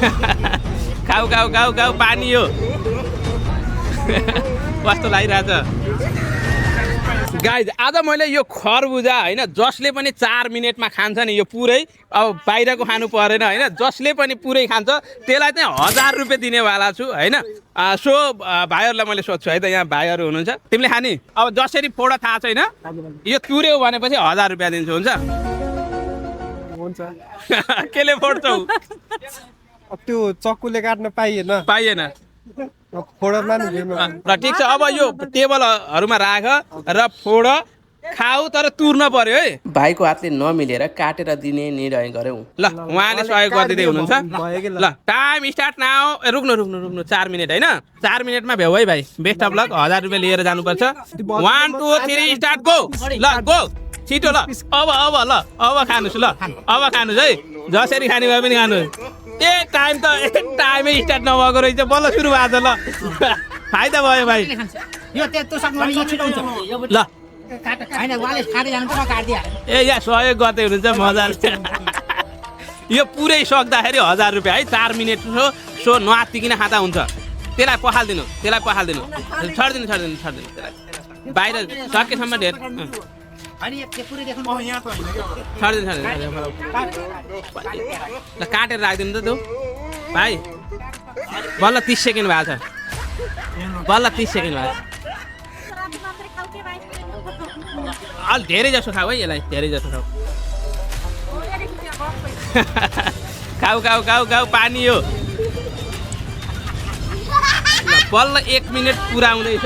खाऊ खाऊ खाऊ खाऊ पानी हो कस्तो लागिरहेछ गाइज आज मैले यो खरबुजा होइन जसले पनि 4 मिनेटमा खान्छ नि यो पुरै अब बाहिरको खानु परेन होइन जसले पनि पुरै खान्छ त्यसलाई चाहिँ 1000 रुपियाँ दिनेवाला छु होइन सो भाइहरूलाई मैले सोध्छु है त यहाँ भाइहरू हुनुहुन्छ तिमीले खाने अब जसरी फोडा थाहा छैन यो तुर्यो भनेपछि 1000 रुपियाँ दिन्छु हुन्छ केले फोड्छौ त्यो चक्कुले काट्न पाइएन फोडमा नि र ठिक छ अब यो टेबलहरूमा राख र फोड खाऊ तर तुर्न पर्यो है भाइको हातले नमिलेर काटेर दिने निर्णय गर्यौं ल उहाँले सहयोग गरिदिँदै हुनुहुन्छ ल टाइम स्टार्ट नाउ रुक्नु 4 मिनेट हैन 4 मिनेटमा भ्याउ है भाइ बेस्ट अफ लक 1000 रुपियाँ लिएर जानुपर्छ 1 2 3 स्टार्ट गो ल गो छिटो ल अब खानुस् ल अब खानुस् है जसरी खाने भए पनि खानु टाइमै स्टार्ट नभएको रहेछ बल्ल सुरु भएको ल फाइदा भयो भाइ यो त्यस्तो सक्नु यो छिटो हुन्छ ल हैन उहाँले खाँदै जानुहुन्छ म काट्दिया ए यहाँ सहयोग गर्दै हुनुहुन्छ मजाले यो पुरै सक्दाखेरि 1000 रुपियाँ है 4 मिनेट सो नआत्तिकिन खाँदा हुन्छ त्यसलाई पखाल्दिनु छोड्दिनु त्यसलाई बाहिर सकेसम्म ढेर अनि यो पुरै देख्नु यहाँ त छोड्दिनु ल काटेर राखिदिनु त त्यो भाइ बल्ल 30 सेकेन्ड भएको छ बल्ल 30 सेकेन्ड भएको अलि धेरै जसो खाऊ है यसलाई धेरै जसो खाऊ पानी हो बल्ल 1 मिनेट पुरा हुँदैछ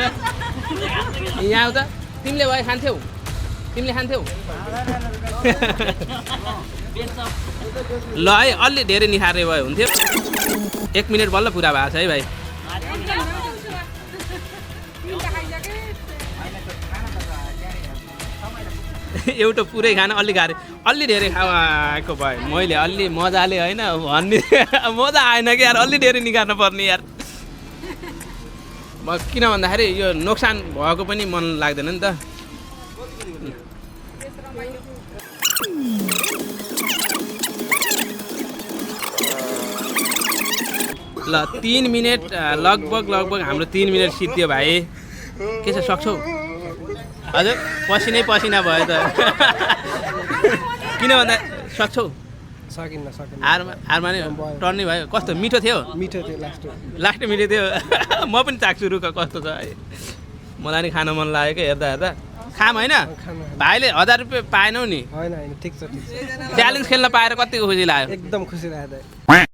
यहाँ आऊ त तिमीले भयो खान्थ्यौ ल है अलि धेरै निखारे भयो हुन्थ्यो 1 मिनेट बल्ल पुरा भएको छ है भाइ एउटा पुरै खान अलि गाह्रो अलि धेरै खाएको भयो मैले अलि मजाले होइन भन्ने मजा आएन कि यार अलि धेरै निकाल्नु पर्ने यार म किन भन्दाखेरि यो नोक्सान भएको पनि मन लाग्दैन नि त ल 3 मिनेट लगभग हाम्रो 3 मिनेट सिद्धियो भाइ के छ सक्छौ हजुर पसिना भयो त किन भन्दा सक्छौ सकिन्न हार माने टर्ने भयो कस्तो मिठो थियो लास्ट मिठो थियो म पनि चाख्छु रुख कस्तो छ मलाई नि खान मन लाग्यो क्या हेर्दा खाम होइन भाइले 1000 रुपियाँ पाएनौ नि हैन ठिक छ च्यालेन्ज खेल्न पाएर कतिको खुसी लाग्यो एकदम खुसी लाग्यो